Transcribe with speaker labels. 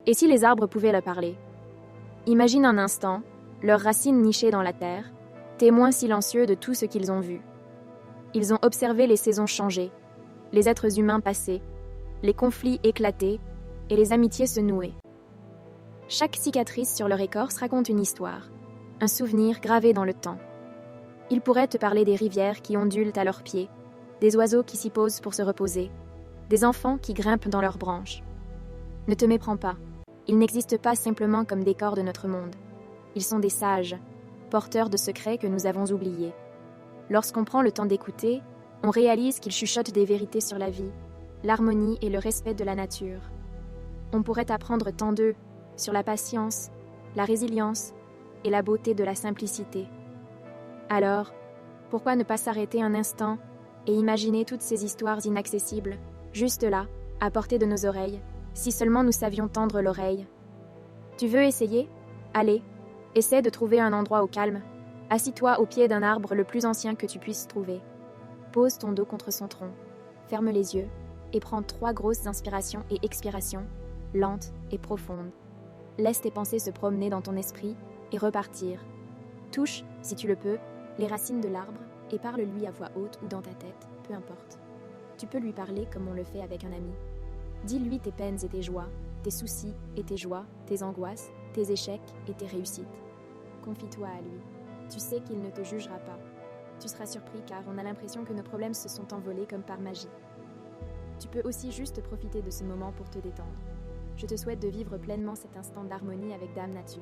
Speaker 1: Et si les arbres pouvaient leur parler? Imagine un instant, leurs racines nichées dans la terre, témoins silencieux de tout ce qu'ils ont vu. Ils ont observé les saisons changer, les êtres humains passer, les conflits éclater et les amitiés se nouer. Chaque cicatrice sur leur écorce raconte une histoire, un souvenir gravé dans le temps. Ils pourraient te parler des rivières qui ondulent à leurs pieds, des oiseaux qui s'y posent pour se reposer, des enfants qui grimpent dans leurs branches. Ne te méprends pas, ils n'existent pas simplement comme des corps de notre monde. Ils sont des sages, porteurs de secrets que nous avons oubliés. Lorsqu'on prend le temps d'écouter, on réalise qu'ils chuchotent des vérités sur la vie, l'harmonie et le respect de la nature. On pourrait apprendre tant d'eux, sur la patience, la résilience et la beauté de la simplicité. Alors, pourquoi ne pas s'arrêter un instant et imaginer toutes ces histoires inaccessibles, juste là, à portée de nos oreilles, si seulement nous savions tendre l'oreille. Tu veux essayer? Allez, essaie de trouver un endroit au calme. Assis-toi au pied d'un arbre le plus ancien que tu puisses trouver. Pose ton dos contre son tronc, ferme les yeux et prends 3 grosses inspirations et expirations, lentes et profondes. Laisse tes pensées se promener dans ton esprit et repartir. Touche, si tu le peux, les racines de l'arbre et parle-lui à voix haute ou dans ta tête, peu importe. Tu peux lui parler comme on le fait avec un ami. Dis-lui tes peines et tes joies, tes soucis et tes joies, tes angoisses, tes échecs et tes réussites. Confie-toi à lui. Tu sais qu'il ne te jugera pas. Tu seras surpris car on a l'impression que nos problèmes se sont envolés comme par magie. Tu peux aussi juste profiter de ce moment pour te détendre. Je te souhaite de vivre pleinement cet instant d'harmonie avec Dame Nature.